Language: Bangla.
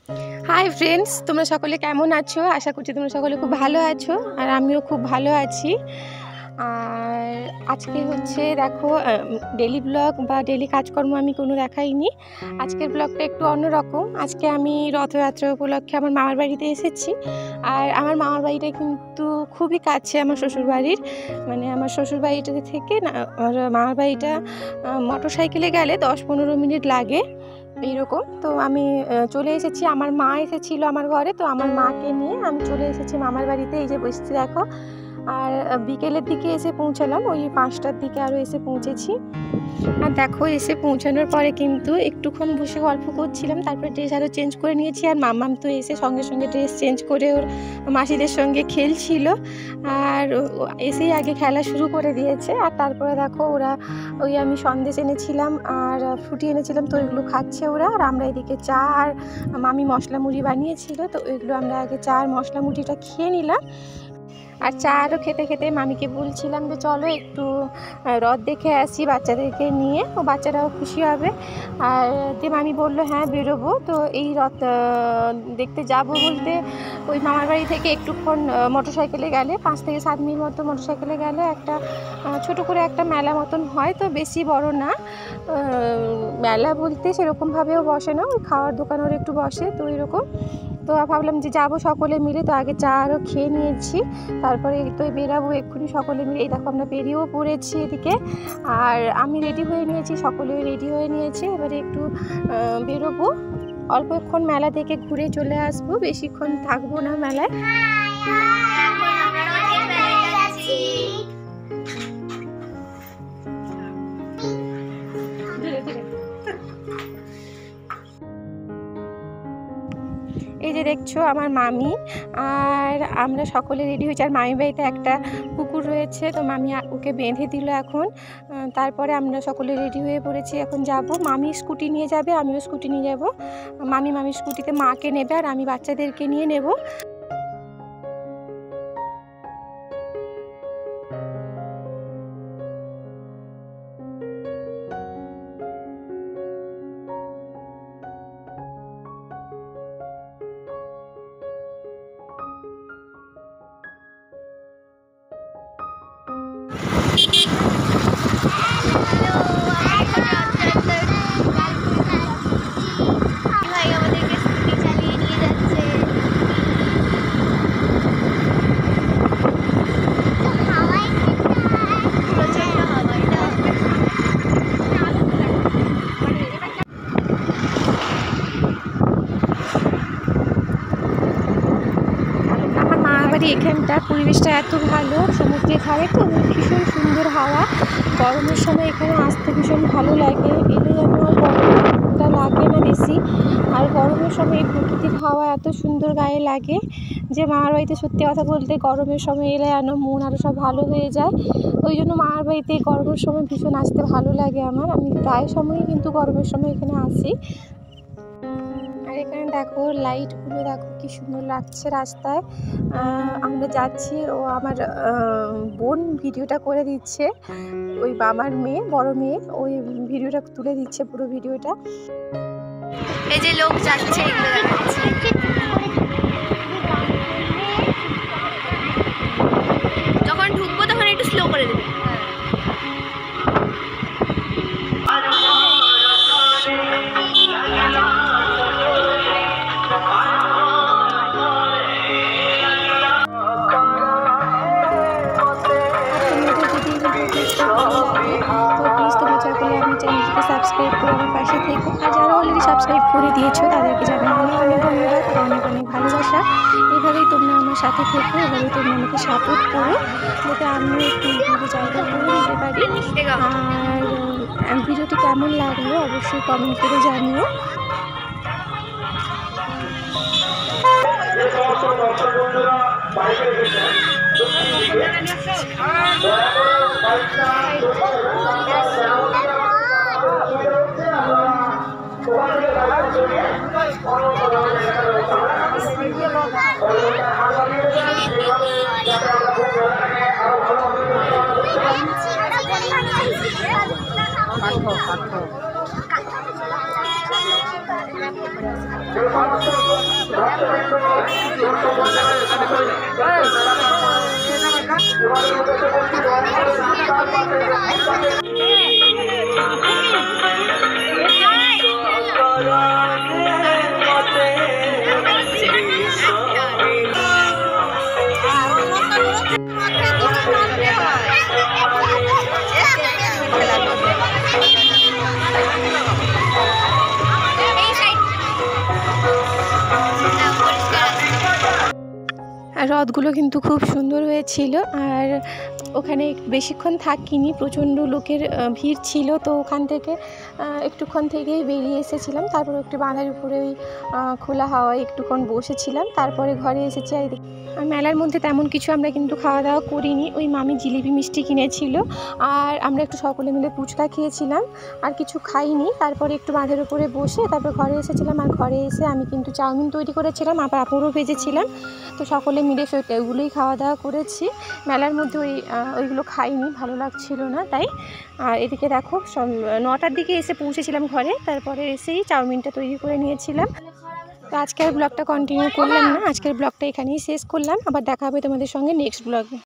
হাই ফ্রেন্ডস, তোমরা সকলে কেমন আছো? আশা করছি তোমরা সকলে খুব ভালো আছো, আর আমিও খুব ভালো আছি। আর আজকে হচ্ছে দেখো, ডেলি ব্লগ বা ডেলি কাজকর্ম আমি কোনো দেখাইনি। আজকের ব্লগটা একটু অন্যরকম। আজকে আমি রথযাত্রা উপলক্ষে আমার মামার বাড়িতে এসেছি। আর আমার মামার বাড়িটা কিন্তু খুবই কাছে আমার শ্বশুরবাড়ির। মানে আমার শ্বশুরবাড়িটা থেকে না, আমার মামার বাড়িটা মোটর সাইকেলে গেলে 10-15 মিনিট লাগে এইরকম। তো আমি চলে এসেছি, আমার মা এসেছিল আমার ঘরে, তো আমার মাকে নিয়ে আমি চলে এসেছি মামার বাড়িতে। এই যে বসছি দেখো। আর বিকেলের দিকে এসে পৌঁছালাম, ওই 5টার দিকে আরও এসে পৌঁছেছি। আর দেখো, এসে পৌঁছানোর পরে কিন্তু একটুক্ষণ বসে গল্প করছিলাম, তারপরে ড্রেস আরও চেঞ্জ করে নিয়েছি। আর মাম্মাম তো এসে সঙ্গে সঙ্গে ড্রেস চেঞ্জ করে ওর মাসিদের সঙ্গে খেলছিল, আর এসেই আগে খেলা শুরু করে দিয়েছে। আর তারপরে দেখো ওরা, ওই আমি সন্দেশ এনেছিলাম আর ফ্রুটি এনেছিলাম, তো ওইগুলো খাচ্ছে ওরা। আর আমরা এদিকে চা আর মামি মশলা মুড়ি বানিয়েছিল, তো ওইগুলো আমরা আগে চা আর মশলা মুড়িটা খেয়ে নিলাম। আর চা আরও খেতে খেতে মামিকে বলছিলাম যে চলো একটু রথ দেখে আসি বাচ্চাদেরকে নিয়ে, ও বাচ্চারাও খুশি হবে। আর যে মামি বললো হ্যাঁ বেরোবো। তো এই রথ দেখতে যাব বলতে ওই মামার বাড়ি থেকে একটুক্ষণ মোটরসাইকেলে গেলে 5 থেকে 7 মিনিট মতো মোটরসাইকেলে গেলে একটা ছোট করে একটা মেলা মতন হয়, তো বেশি বড় না। মেলা বলতে সেরকমভাবেও বসে না, ওই খাওয়ার দোকান ওর একটু বসে, তো এরকম। তো ভাবলাম যে যাবো সকলে মিলে, তো আগে চা আরও খেয়ে নিয়েছি, তারপরে তো বেরাবো এক্ষুনি সকলে মিলে। এই দেখো আমরা বেরিয়েও পড়েছি এদিকে, আর আমি রেডি হয়ে নিয়েছি, সকলে রেডি হয়ে নিয়েছে। এবারে একটু বেরোবো, অল্পক্ষণ মেলা থেকে ঘুরে চলে আসবো, বেশিক্ষণ থাকবো না মেলায়। এই যে দেখছো আমার মামি আর আমরা সকলে রেডি হয়েছি। আর মামি বাড়িতে একটা কুকুর রয়েছে, তো মামি ওকে বেঁধে দিল এখন। তারপরে আমরা সকলে রেডি হয়ে পড়েছি, এখন যাব। মামি স্কুটি নিয়ে যাবে, আমিও স্কুটি নিয়ে যাব। মামির স্কুটিতে মাকে নেবে আর আমি বাচ্চাদেরকে নিয়ে নেব। এখানটার পরিবেশটা এত ভালো, সমুদ্রের ধারে তো ভীষণ সুন্দর হাওয়া। গরমের সময় এখানে আসতে ভীষণ ভালো লাগে, এলে যেন আর গরমটা লাগে না বেশি। আর গরমের সময় এই প্রকৃতির হাওয়া এত সুন্দর গায়ে লাগে যে মামার বাড়িতে সত্যি কথা বলতে গরমের সময় এলে যেন মন আরও সব ভালো হয়ে যায়। ওই জন্য মামার বাড়িতে গরমের সময় ভীষণ আসতে ভালো লাগে আমার। আমি প্রায় সময়ই কিন্তু গরমের সময় এখানে আসি। আর এখানে দেখো লাইটগুলো দেখো কি সুন্দর লাগছে রাস্তায়। আমরা যাচ্ছি, ও আমার বোন ভিডিওটা করে দিচ্ছে, ওই মামার মেয়ে, বড় মেয়ে, ওই ভিডিওটা তুলে দিচ্ছে পুরো ভিডিওটা। এই যে লোক যাচ্ছে, যখন ঢুকবো তখন একটু স্লো করে দেবে। সাবস্ক্রাইব করে আমার পাশে থেকো, আর যারা অলরেডি সাবস্ক্রাইব করে দিয়েছো তাদেরকে জানাই অনেক অনেক ধন্যবাদ আর অনেক অনেক ভালোবাসা। এভাবেই তোমরা আমার সাথে থেকো, এভাবেই তোমরা আমাকে সাপোর্ট করো, যাতে আমিও একটু ভালো জায়গা করে নিতে পারি। আর ভিডিওটি কেমন লাগলো অবশ্যই কমেন্ট করে জানিও। রথগুলো কিন্তু খুব সুন্দর হয়েছিল। আর ওখানে বেশিক্ষণ থাকিনি, প্রচণ্ড লোকের ভিড় ছিল, তো ওখান থেকে একটুক্ষণ থেকেই বেরিয়ে এসেছিলাম। তারপর একটু বাঁধার উপরে ওই খোলা হাওয়ায় একটুক্ষণ বসেছিলাম, তারপরে ঘরে এসেছি। আর মেলার মধ্যে তেমন কিছু আমরা কিন্তু খাওয়া দাওয়া করিনি। ওই মামি জিলিপি মিষ্টি কিনেছিল, আর আমরা একটু সকলে মিলে ফুচকা খেয়েছিলাম, আর কিছু খাইনি। তারপরে একটু বাঁধের উপরে বসে তারপর ঘরে এসেছিলাম। আর ঘরে এসে আমি কিন্তু চাউমিন তৈরি করেছিলাম, আবার পাঁপড়ও ভেজেছিলাম। তো সকলে মিলে ওইগুলোই খাওয়া দাওয়া করেছি। মেলার মধ্যে ওইগুলো খাইনি, ভালো লাগছিল না তাই। আর এদিকে দেখো 9টার দিকে এসে পৌঁছেছিলাম ঘরে, তারপরে এসেই চাউমিনটা তৈরি করে নিয়েছিলাম। তো আজকের ব্লগটা কন্টিনিউ করলাম না, আজকের ব্লগটা এখানেই শেষ করলাম। আবার দেখা হবে তোমাদের সঙ্গে নেক্সট ব্লগে।